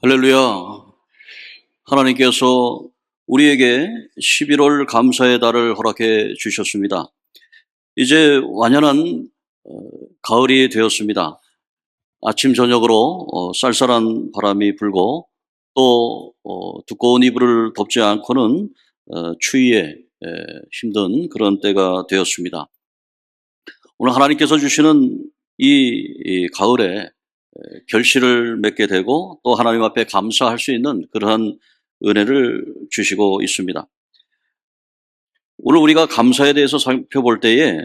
할렐루야. 하나님께서 우리에게 11월 감사의 달을 허락해 주셨습니다. 이제 완연한 가을이 되었습니다. 아침 저녁으로 쌀쌀한 바람이 불고 또 두꺼운 이불을 덮지 않고는 추위에 힘든 그런 때가 되었습니다. 오늘 하나님께서 주시는 이 가을에 결실을 맺게 되고 또 하나님 앞에 감사할 수 있는 그러한 은혜를 주시고 있습니다. 오늘 우리가 감사에 대해서 살펴볼 때에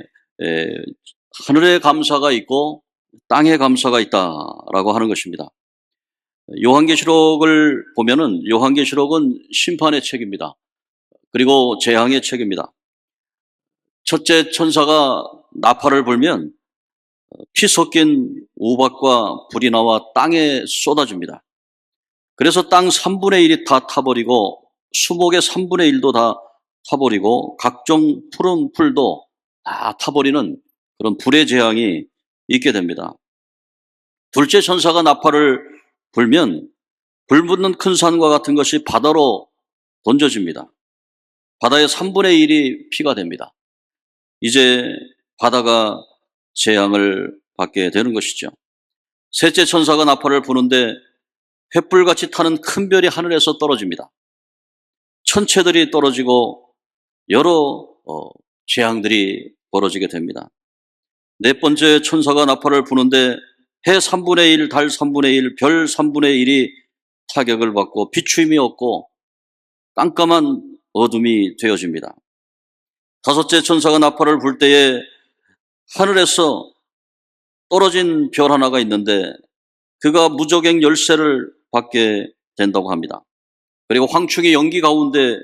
하늘의 감사가 있고 땅의 감사가 있다라고 하는 것입니다. 요한계시록을 보면은 요한계시록은 심판의 책입니다. 그리고 재앙의 책입니다. 첫째 천사가 나팔을 불면 피 섞인 우박과 불이 나와 땅에 쏟아집니다. 그래서 땅 3분의 1이 다 타버리고 수목의 3분의 1도 다 타버리고 각종 푸른 풀도 다 타버리는 그런 불의 재앙이 있게 됩니다. 둘째 천사가 나팔을 불면 불 붙는 큰 산과 같은 것이 바다로 던져집니다. 바다의 3분의 1이 피가 됩니다. 이제 바다가 재앙을 받게 되는 것이죠. 셋째 천사가 나팔을 부는데 횃불같이 타는 큰 별이 하늘에서 떨어집니다. 천체들이 떨어지고 여러 재앙들이 벌어지게 됩니다. 네 번째 천사가 나팔을 부는데 해 3분의 1, 달 3분의 1, 별 3분의 1이 타격을 받고 비추임이 없고 깜깜한 어둠이 되어집니다. 다섯째 천사가 나팔을 불 때에 하늘에서 떨어진 별 하나가 있는데 그가 무저갱 열쇠를 받게 된다고 합니다. 그리고 황충이 연기 가운데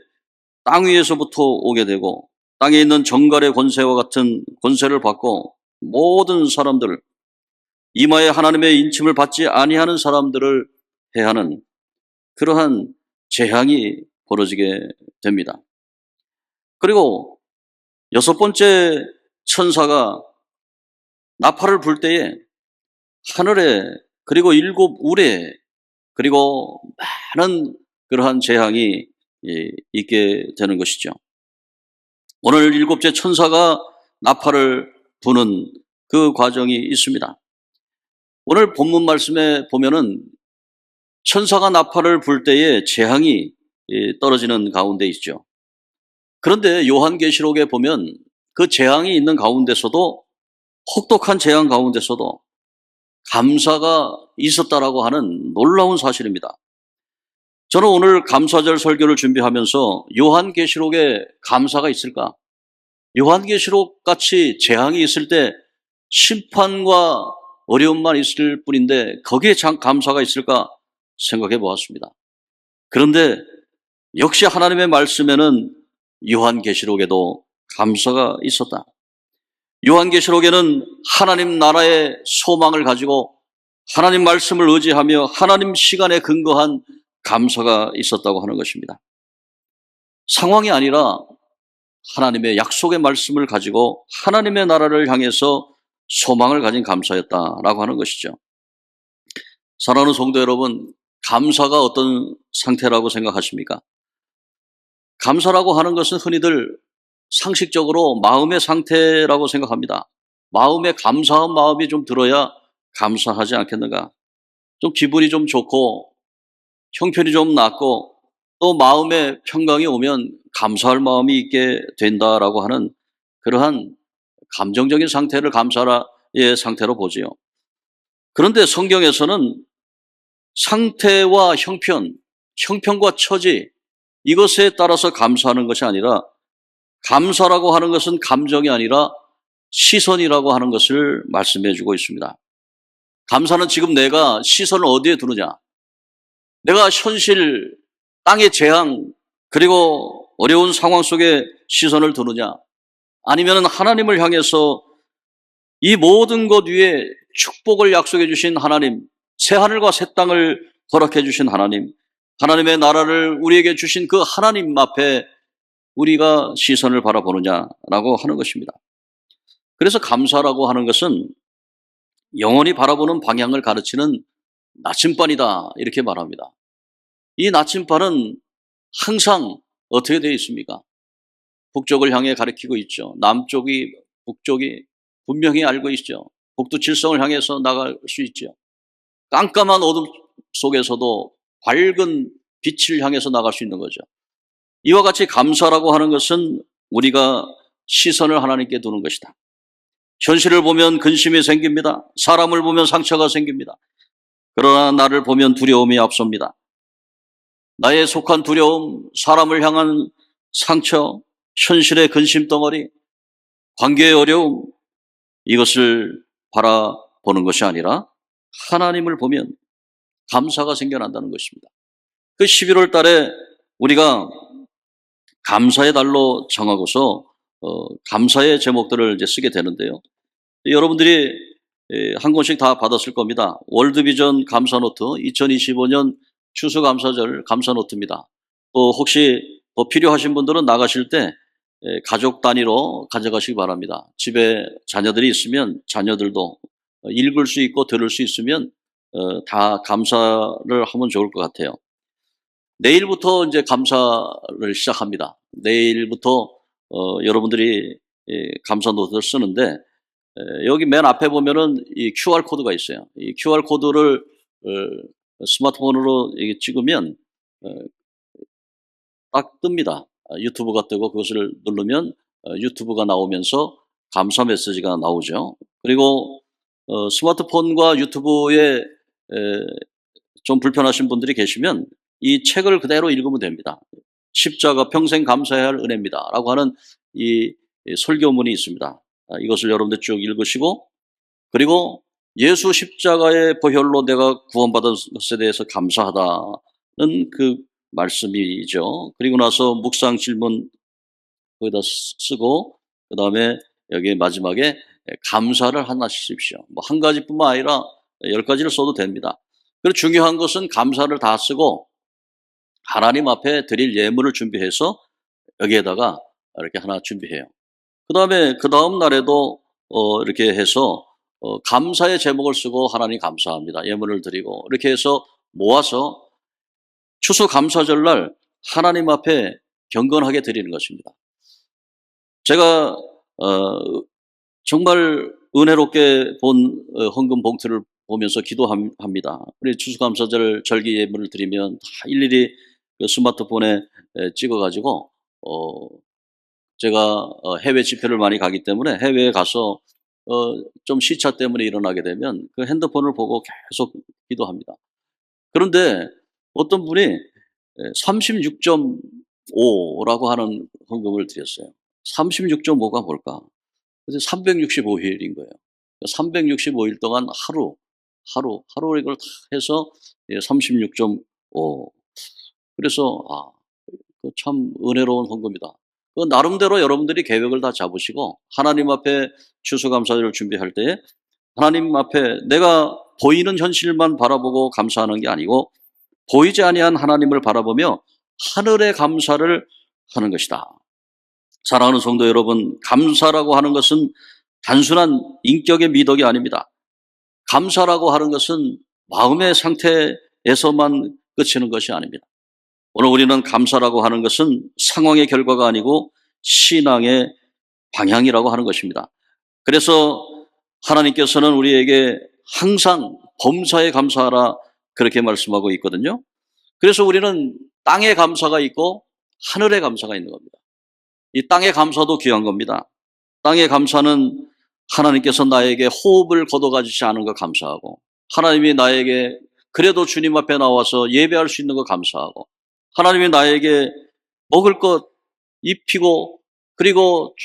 땅 위에서부터 오게 되고 땅에 있는 정갈의 권세와 같은 권세를 받고 모든 사람들, 이마에 하나님의 인침을 받지 아니하는 사람들을 해하는 그러한 재앙이 벌어지게 됩니다. 그리고 여섯 번째 천사가 나팔을 불 때에 하늘에 그리고 일곱 울에 그리고 많은 그러한 재앙이 있게 되는 것이죠. 오늘 일곱째 천사가 나팔을 부는 그 과정이 있습니다. 오늘 본문 말씀에 보면은 천사가 나팔을 불 때에 재앙이 떨어지는 가운데 있죠. 그런데 요한계시록에 보면 그 재앙이 있는 가운데서도 혹독한 재앙 가운데서도 감사가 있었다라고 하는 놀라운 사실입니다. 저는 오늘 감사절 설교를 준비하면서 요한계시록에 감사가 있을까? 요한계시록 같이 재앙이 있을 때 심판과 어려움만 있을 뿐인데 거기에 감사가 있을까 생각해 보았습니다. 그런데 역시 하나님의 말씀에는 요한계시록에도 감사가 있었다. 요한계시록에는 하나님 나라의 소망을 가지고 하나님 말씀을 의지하며 하나님 시간에 근거한 감사가 있었다고 하는 것입니다. 상황이 아니라 하나님의 약속의 말씀을 가지고 하나님의 나라를 향해서 소망을 가진 감사였다라고 하는 것이죠. 사랑하는 성도 여러분, 감사가 어떤 상태라고 생각하십니까? 감사라고 하는 것은 흔히들 상식적으로 마음의 상태라고 생각합니다. 마음에 감사한 마음이 좀 들어야 감사하지 않겠는가? 좀 기분이 좀 좋고 형편이 좀 낫고 또 마음의 평강이 오면 감사할 마음이 있게 된다라고 하는 그러한 감정적인 상태를 감사의 상태로 보지요. 그런데 성경에서는 상태와 형편과 처지 이것에 따라서 감사하는 것이 아니라 감사라고 하는 것은 감정이 아니라 시선이라고 하는 것을 말씀해 주고 있습니다. 감사는 지금 내가 시선을 어디에 두느냐? 내가 현실, 땅의 재앙, 그리고 어려운 상황 속에 시선을 두느냐? 아니면 하나님을 향해서 이 모든 것 위에 축복을 약속해 주신 하나님, 새하늘과 새 땅을 허락해 주신 하나님, 하나님의 나라를 우리에게 주신 그 하나님 앞에 우리가 시선을 바라보느냐라고 하는 것입니다. 그래서 감사라고 하는 것은 영원히 바라보는 방향을 가르치는 나침반이다 이렇게 말합니다. 이 나침반은 항상 어떻게 되어 있습니까? 북쪽을 향해 가리키고 있죠. 남쪽이, 북쪽이 분명히 알고 있죠. 북두 칠성을 향해서 나갈 수 있죠. 깜깜한 어둠 속에서도 밝은 빛을 향해서 나갈 수 있는 거죠. 이와 같이 감사라고 하는 것은 우리가 시선을 하나님께 두는 것이다. 현실을 보면 근심이 생깁니다. 사람을 보면 상처가 생깁니다. 그러나 나를 보면 두려움이 앞섭니다. 나의 속한 두려움, 사람을 향한 상처, 현실의 근심 덩어리, 관계의 어려움, 이것을 바라보는 것이 아니라 하나님을 보면 감사가 생겨난다는 것입니다. 그 11월 달에 우리가 감사의 달로 정하고서 감사의 제목들을 이제 쓰게 되는데요. 여러분들이 한 권씩 다 받았을 겁니다. 월드비전 감사노트 2025년 추수감사절 감사노트입니다. 또 혹시 더 필요하신 분들은 나가실 때 가족 단위로 가져가시기 바랍니다. 집에 자녀들이 있으면 자녀들도 읽을 수 있고 들을 수 있으면 다 감사를 하면 좋을 것 같아요. 내일부터 이제 감사를 시작합니다. 내일부터 여러분들이 감사 노트를 쓰는데 여기 맨 앞에 보면은 이 QR 코드가 있어요. 이 QR 코드를 스마트폰으로 찍으면 딱 뜹니다. 유튜브가 뜨고 그것을 누르면 유튜브가 나오면서 감사 메시지가 나오죠. 그리고 스마트폰과 유튜브에 좀 불편하신 분들이 계시면 이 책을 그대로 읽으면 됩니다. 십자가 평생 감사해야 할 은혜입니다 라고 하는 이 설교문이 있습니다. 이것을 여러분들 쭉 읽으시고, 그리고 예수 십자가의 보혈로 내가 구원받은 것에 대해서 감사하다는 그 말씀이죠. 그리고 나서 묵상 질문 거기다 쓰고, 그 다음에 여기 마지막에 감사를 하나 쓰십시오. 뭐 한 가지뿐만 아니라 10가지를 써도 됩니다. 그리고 중요한 것은 감사를 다 쓰고 하나님 앞에 드릴 예물을 준비해서 여기에다가 이렇게 하나 준비해요. 그 다음에 그 다음 날에도 이렇게 해서 감사의 제목을 쓰고 하나님 감사합니다. 예물을 드리고 이렇게 해서 모아서 추수감사절날 하나님 앞에 경건하게 드리는 것입니다. 제가 정말 은혜롭게 본 헌금 봉투를 보면서 기도합니다. 우리 추수감사절 절기 예물을 드리면 다 일일이 그 스마트폰에 찍어가지고 제가 해외 집회를 많이 가기 때문에 해외에 가서 좀 시차 때문에 일어나게 되면 그 핸드폰을 보고 계속 기도합니다. 그런데 어떤 분이 36.5라고 하는 헌금을 드렸어요. 36.5가 뭘까? 그래서 365일인 거예요. 365일 동안 하루 이걸 다 해서 36.5. 그래서 참 은혜로운 헌금이다. 그 나름대로 여러분들이 계획을 다 잡으시고 하나님 앞에 추수감사절을 준비할 때 하나님 앞에 내가 보이는 현실만 바라보고 감사하는 게 아니고 보이지 아니한 하나님을 바라보며 하늘의 감사를 하는 것이다. 사랑하는 성도 여러분, 감사라고 하는 것은 단순한 인격의 미덕이 아닙니다. 감사라고 하는 것은 마음의 상태에서만 그치는 것이 아닙니다. 오늘 우리는 감사라고 하는 것은 상황의 결과가 아니고 신앙의 방향이라고 하는 것입니다. 그래서 하나님께서는 우리에게 항상 범사에 감사하라 그렇게 말씀하고 있거든요. 그래서 우리는 땅에 감사가 있고 하늘에 감사가 있는 겁니다. 이 땅의 감사도 귀한 겁니다. 땅의 감사는 하나님께서 나에게 호흡을 걷어가지지 않은 것 감사하고, 하나님이 나에게 그래도 주님 앞에 나와서 예배할 수 있는 것 감사하고, 하나님이 나에게 먹을 것 입히고 그리고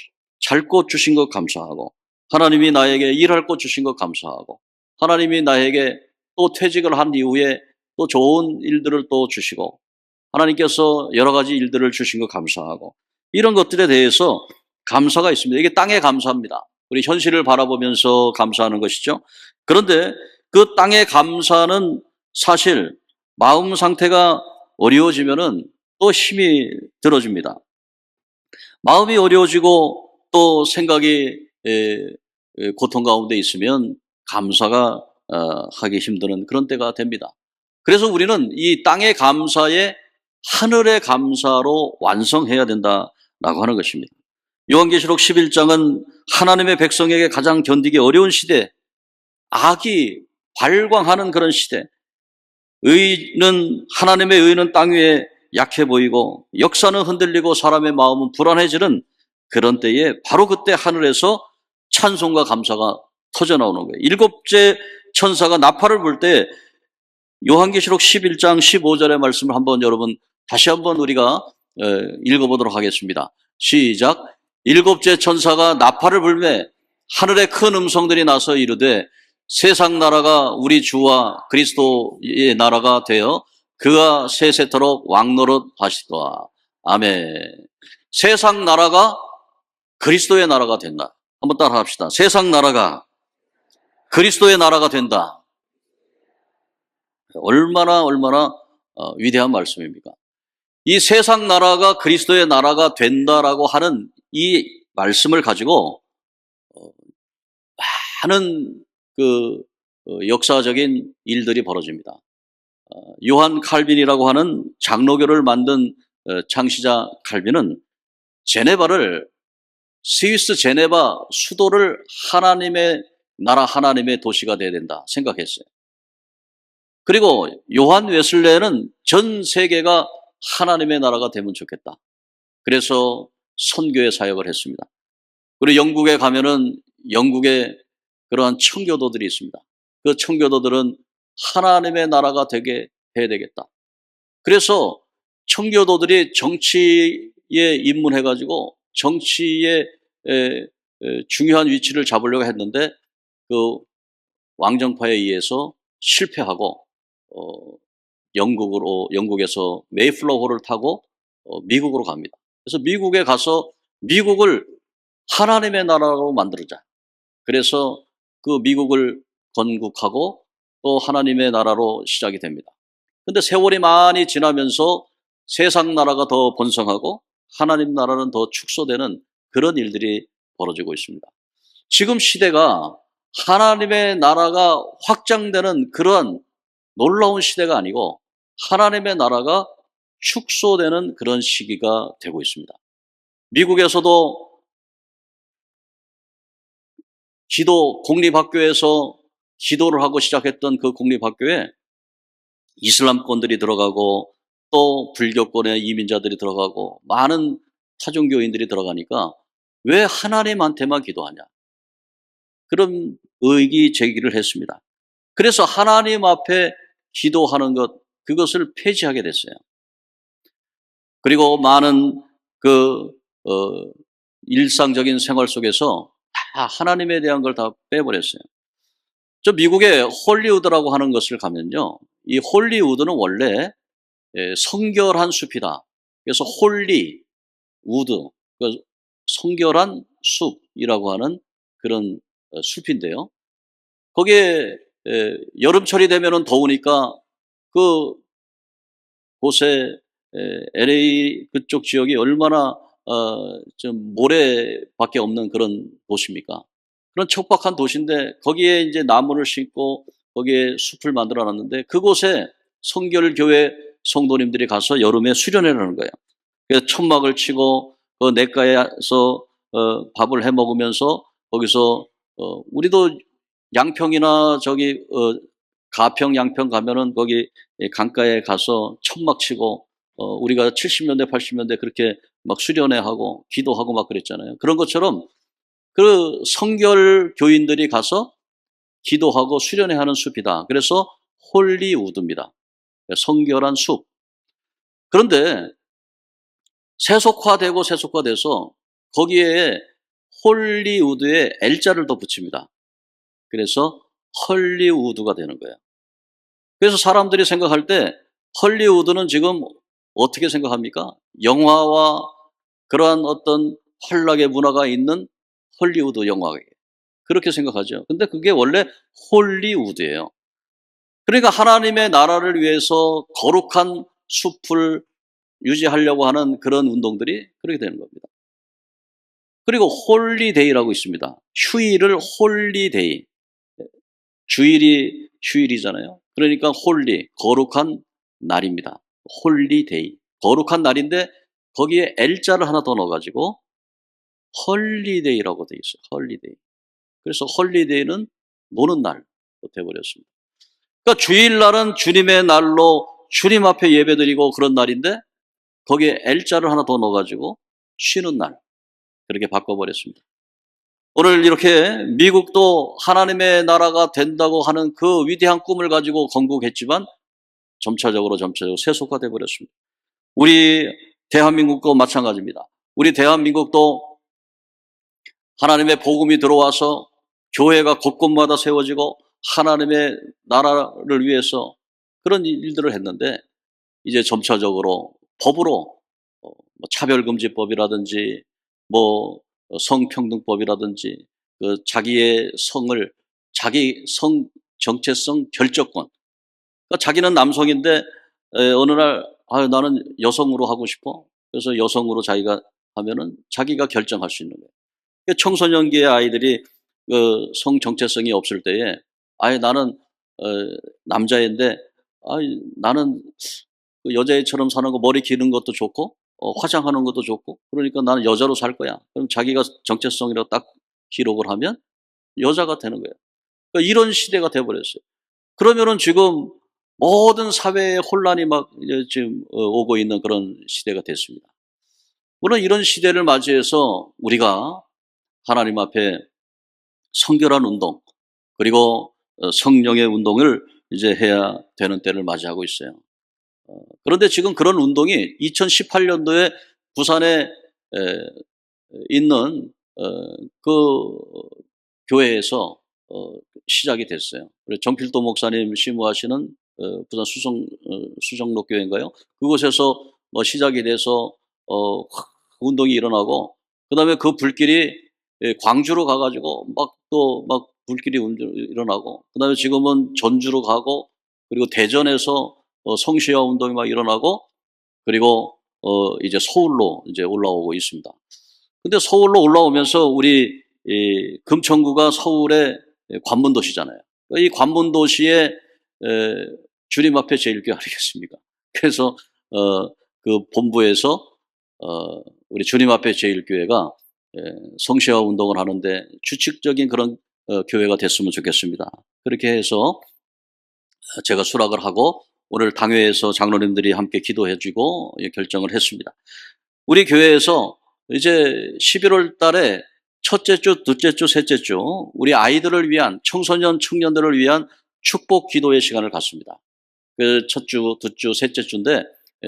잘 것 주신 것 감사하고, 하나님이 나에게 일할 것 주신 것 감사하고, 하나님이 나에게 또 퇴직을 한 이후에 또 좋은 일들을 또 주시고, 하나님께서 여러 가지 일들을 주신 것 감사하고, 이런 것들에 대해서 감사가 있습니다. 이게 땅의 감사입니다. 우리 현실을 바라보면서 감사하는 것이죠. 그런데 그 땅의 감사는 사실 마음 상태가 어려워지면은 또 힘이 들어집니다. 마음이 어려워지고 또 생각이 고통 가운데 있으면 감사가 하기 힘드는 그런 때가 됩니다. 그래서 우리는 이 땅의 감사에 하늘의 감사로 완성해야 된다라고 하는 것입니다. 요한계시록 11장은 하나님의 백성에게 가장 견디기 어려운 시대, 악이 발광하는 그런 시대, 하나님의 의는 땅 위에 약해 보이고 역사는 흔들리고 사람의 마음은 불안해지는 그런 때에 바로 그때 하늘에서 찬송과 감사가 터져나오는 거예요. 일곱째 천사가 나팔을 불 때 요한계시록 11장 15절의 말씀을 한번 여러분 다시 한번 우리가 읽어보도록 하겠습니다. 시작. 일곱째 천사가 나팔을 불매 하늘에 큰 음성들이 나서 이르되 세상 나라가 우리 주와 그리스도의 나라가 되어 그가 세세토록 왕노릇 하시도다. 아멘. 세상 나라가 그리스도의 나라가 된다. 한번 따라 합시다. 세상 나라가 그리스도의 나라가 된다. 얼마나 위대한 말씀입니까? 이 세상 나라가 그리스도의 나라가 된다라고 하는 이 말씀을 가지고 많은 역사적인 일들이 벌어집니다. 요한 칼빈이라고 하는 장로교를 만든 창시자 칼빈은 스위스 제네바 수도를 하나님의 나라, 하나님의 도시가 되어야 된다 생각했어요. 그리고 요한 웨슬레는 전 세계가 하나님의 나라가 되면 좋겠다. 그래서 선교의 사역을 했습니다. 그리고 영국에 가면은 영국에 그러한 청교도들이 있습니다. 그 청교도들은 하나님의 나라가 되게 해야 되겠다. 그래서 청교도들이 정치에 입문해가지고 정치에 중요한 위치를 잡으려고 했는데 그 왕정파에 의해서 실패하고 영국에서 메이플라워호를 타고 미국으로 갑니다. 그래서 미국에 가서 미국을 하나님의 나라로 만들자. 그래서 그 미국을 건국하고 또 하나님의 나라로 시작이 됩니다. 그런데 세월이 많이 지나면서 세상 나라가 더 번성하고 하나님 나라는 더 축소되는 그런 일들이 벌어지고 있습니다. 지금 시대가 하나님의 나라가 확장되는 그런 놀라운 시대가 아니고 하나님의 나라가 축소되는 그런 시기가 되고 있습니다. 미국에서도 공립학교에서 기도를 하고 시작했던 그 공립학교에 이슬람권들이 들어가고 또 불교권의 이민자들이 들어가고 많은 타종교인들이 들어가니까 왜 하나님한테만 기도하냐? 그런 의기 제기를 했습니다. 그래서 하나님 앞에 기도하는 그것을 폐지하게 됐어요. 그리고 많은 일상적인 생활 속에서 다 하나님에 대한 걸 다 빼버렸어요. 저 미국의 홀리우드라고 하는 것을 가면요. 이 홀리우드는 원래 성결한 숲이다. 그래서 홀리우드, 성결한 숲이라고 하는 그런 숲인데요. 거기에 여름철이 되면은 더우니까 곳에 LA 그쪽 지역이 얼마나 좀 모래밖에 없는 그런 도시입니까? 그런 척박한 도시인데 거기에 이제 나무를 심고 거기에 숲을 만들어 놨는데 그곳에 성결교회 성도님들이 가서 여름에 수련회를 하는 거예요. 그래서 천막을 치고 그 냇가에서 밥을 해 먹으면서 거기서 우리도 양평이나 가평, 양평 가면은 거기 강가에 가서 천막 치고 우리가 70년대, 80년대 그렇게 막 수련회 하고 기도하고 막 그랬잖아요. 그런 것처럼 그 성결 교인들이 가서 기도하고 수련회 하는 숲이다. 그래서 홀리우드입니다. 성결한 숲. 그런데 세속화돼서 거기에 홀리우드에 L자를 더 붙입니다. 그래서 헐리우드가 되는 거예요. 그래서 사람들이 생각할 때 헐리우드는 지금 어떻게 생각합니까? 영화와 그러한 어떤 환락의 문화가 있는 헐리우드 영화 그렇게 생각하죠. 근데 그게 원래 홀리우드예요. 그러니까 하나님의 나라를 위해서 거룩한 숲을 유지하려고 하는 그런 운동들이 그렇게 되는 겁니다. 그리고 홀리데이라고 있습니다. 휴일을 홀리데이. 주일이 휴일이잖아요. 그러니까 홀리, 거룩한 날입니다. 홀리데이, 거룩한 날인데 거기에 L자를 하나 더 넣어가지고 헐리데이라고 되어 있어요. 헐리데이. 그래서 헐리데이는 노는 날 되어버렸습니다. 그러니까 주일날은 주님의 날로 주님 앞에 예배드리고 그런 날인데 거기에 L자를 하나 더 넣어가지고 쉬는 날, 그렇게 바꿔버렸습니다. 오늘 이렇게 미국도 하나님의 나라가 된다고 하는 그 위대한 꿈을 가지고 건국했지만 점차적으로 세속화되어 버렸습니다. 우리 대한민국도 마찬가지입니다. 우리 대한민국도 하나님의 복음이 들어와서 교회가 곳곳마다 세워지고 하나님의 나라를 위해서 그런 일들을 했는데 이제 점차적으로 법으로 차별금지법이라든지 성평등법이라든지 자기의 성을 자기 성 정체성 결정권, 그러니까 자기는 남성인데 어느 날 나는 여성으로 하고 싶어. 그래서 여성으로 자기가 하면은 자기가 결정할 수 있는 거예요. 청소년기의 아이들이 성 정체성이 없을 때에 나는 남자인데 나는 여자애처럼 사는 거, 머리 기는 것도 좋고 화장하는 것도 좋고, 그러니까 나는 여자로 살 거야. 그럼 자기가 정체성이라고 딱 기록을 하면 여자가 되는 거예요. 그러니까 이런 시대가 돼버렸어요. 그러면은 지금 모든 사회의 혼란이 막 지금 오고 있는 그런 시대가 됐습니다. 물론 이런 시대를 맞이해서 우리가 하나님 앞에 성결한 운동, 그리고 성령의 운동을 이제 해야 되는 때를 맞이하고 있어요. 그런데 지금 그런 운동이 2018년도에 부산에 있는 그 교회에서 시작이 됐어요. 정필도 목사님 심우하시는 부산 수정로 교회인가요? 그곳에서 시작이 돼서 운동이 일어나고, 그 다음에 그 불길이 광주로 가가지고 막 불길이 일어나고, 그 다음에 지금은 전주로 가고, 그리고 대전에서 성시화 운동이 막 일어나고, 그리고 이제 서울로 이제 올라오고 있습니다. 근데 서울로 올라오면서 우리 금천구가 서울의 관문도시잖아요. 이 관문도시에 주님 앞에 제일교회 아니겠습니까? 그래서 그 본부에서 우리 주님 앞에 제일교회가 성시화 운동을 하는데 주축적인 그런 교회가 됐으면 좋겠습니다. 그렇게 해서 제가 수락을 하고 오늘 당회에서 장로님들이 함께 기도해주고 결정을 했습니다. 우리 교회에서 이제 11월 달에 첫째 주, 둘째 주, 셋째 주 우리 아이들을 위한, 청소년, 청년들을 위한 축복 기도의 시간을 갖습니다. 그 첫 주, 두 주, 셋째 주인데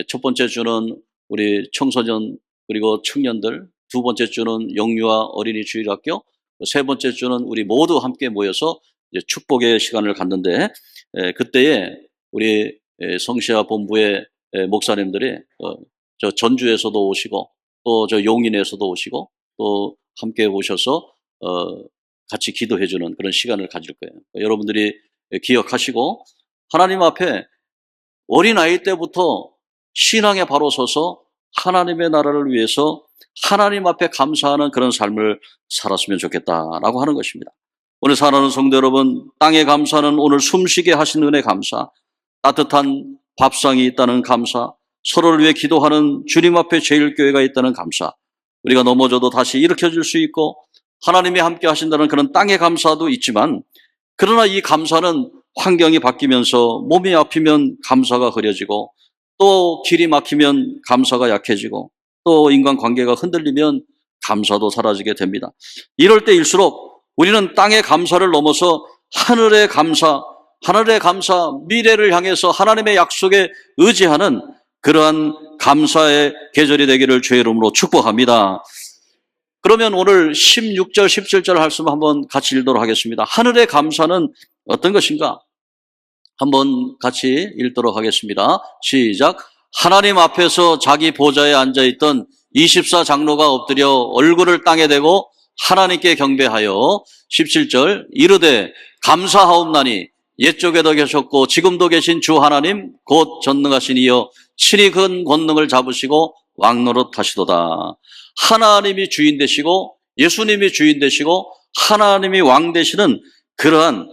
첫 번째 주는 우리 청소년 그리고 청년들, 두 번째 주는 영유아 어린이 주일학교, 세 번째 주는 우리 모두 함께 모여서 이제 축복의 시간을 갖는데 그때에 우리 성시아 본부의 목사님들이 저 전주에서도 오시고 또 저 용인에서도 오시고 또 함께 오셔서 같이 기도해주는 그런 시간을 가질 거예요. 여러분들이 기억하시고 하나님 앞에 어린아이 때부터 신앙에 바로 서서 하나님의 나라를 위해서 하나님 앞에 감사하는 그런 삶을 살았으면 좋겠다라고 하는 것입니다. 오늘 사랑하는 성도 여러분, 땅에 감사는 오늘 숨쉬게 하신 은혜 감사, 따뜻한 밥상이 있다는 감사, 서로를 위해 기도하는 주님 앞에 제일교회가 있다는 감사, 우리가 넘어져도 다시 일으켜줄 수 있고 하나님이 함께 하신다는 그런 땅의 감사도 있지만, 그러나 이 감사는 환경이 바뀌면서 몸이 아프면 감사가 흐려지고 또 길이 막히면 감사가 약해지고 또 인간관계가 흔들리면 감사도 사라지게 됩니다. 이럴 때일수록 우리는 땅의 감사를 넘어서 하늘의 감사, 미래를 향해서 하나님의 약속에 의지하는 그러한 감사의 계절이 되기를 주의 이름으로 축복합니다. 그러면 오늘 16절, 17절 말씀 한번 같이 읽도록 하겠습니다. 하늘의 감사는 어떤 것인가? 한번 같이 읽도록 하겠습니다. 시작. 하나님 앞에서 자기 보좌에 앉아있던 24장로가 엎드려 얼굴을 땅에 대고 하나님께 경배하여 17절 이르되 감사하옵나니 옛적에도 계셨고 지금도 계신 주 하나님 곧 전능하신 이여 친히 그 권능을 잡으시고 왕노릇 하시도다. 하나님이 주인 되시고 예수님이 주인 되시고 하나님이 왕 되시는 그러한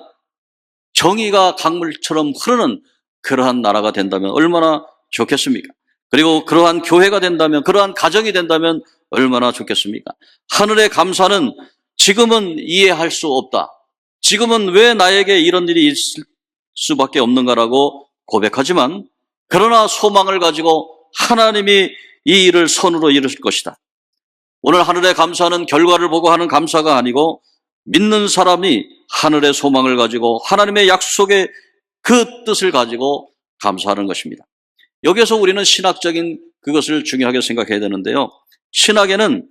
정의가 강물처럼 흐르는 그러한 나라가 된다면 얼마나 좋겠습니까? 그리고 그러한 교회가 된다면, 그러한 가정이 된다면 얼마나 좋겠습니까? 하늘의 감사는 지금은 이해할 수 없다. 지금은 왜 나에게 이런 일이 있을 수밖에 없는가라고 고백하지만, 그러나 소망을 가지고 하나님이 이 일을 선으로 이루실 것이다. 오늘 하늘의 감사는 결과를 보고 하는 감사가 아니고 믿는 사람이 하늘의 소망을 가지고 하나님의 약속의 그 뜻을 가지고 감사하는 것입니다. 여기서 우리는 신학적인 그것을 중요하게 생각해야 되는데요. 신학에는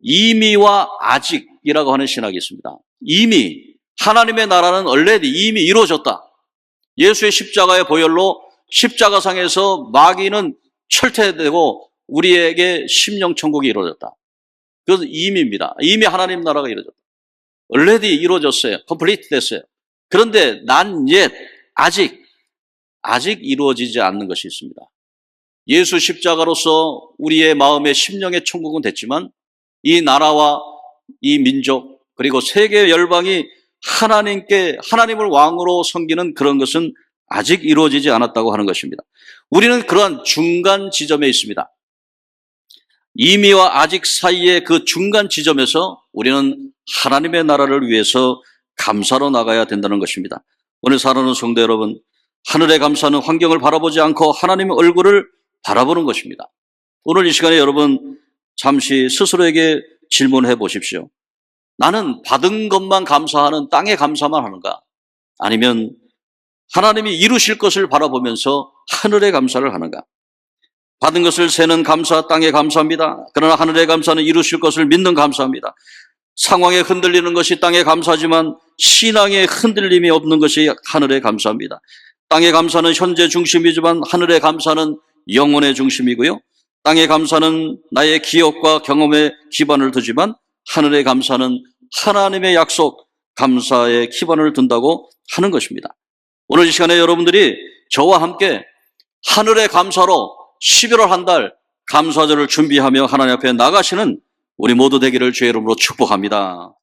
이미와 아직이라고 하는 신학이 있습니다. 이미, 하나님의 나라는 already 이미 이루어졌다. 예수의 십자가의 보혈로 십자가상에서 마귀는 철퇴되고 우리에게 심령천국이 이루어졌다. 그것은 이미입니다. 이미 하나님 나라가 이루어졌다. already 이루어졌어요. complete 됐어요. 그런데 not yet, 아직 이루어지지 않는 것이 있습니다. 예수 십자가로서 우리의 마음의 심령의 천국은 됐지만 이 나라와 이 민족 그리고 세계 열방이 하나님을 왕으로 섬기는 그런 것은 아직 이루어지지 않았다고 하는 것입니다. 우리는 그러한 중간 지점에 있습니다. 이미와 아직 사이의 그 중간 지점에서 우리는 하나님의 나라를 위해서 감사로 나가야 된다는 것입니다. 오늘 사랑하는 성도 여러분, 하늘의 감사는 환경을 바라보지 않고 하나님의 얼굴을 바라보는 것입니다. 오늘 이 시간에 여러분 잠시 스스로에게 질문해 보십시오. 나는 받은 것만 감사하는 땅의 감사만 하는가? 아니면 하나님이 이루실 것을 바라보면서 하늘의 감사를 하는가? 받은 것을 세는 감사, 땅에 감사합니다. 그러나 하늘의 감사는 이루실 것을 믿는 감사합니다. 상황에 흔들리는 것이 땅에 감사하지만 신앙에 흔들림이 없는 것이 하늘의 감사합니다. 땅의 감사는 현재 중심이지만 하늘의 감사는 영혼의 중심이고요. 땅의 감사는 나의 기억과 경험에 기반을 두지만 하늘의 감사는 하나님의 약속, 감사에 기반을 둔다고 하는 것입니다. 오늘 이 시간에 여러분들이 저와 함께 하늘의 감사로 11월 한 달 감사절을 준비하며 하나님 앞에 나가시는 우리 모두 되기를 주의 이름으로 축복합니다.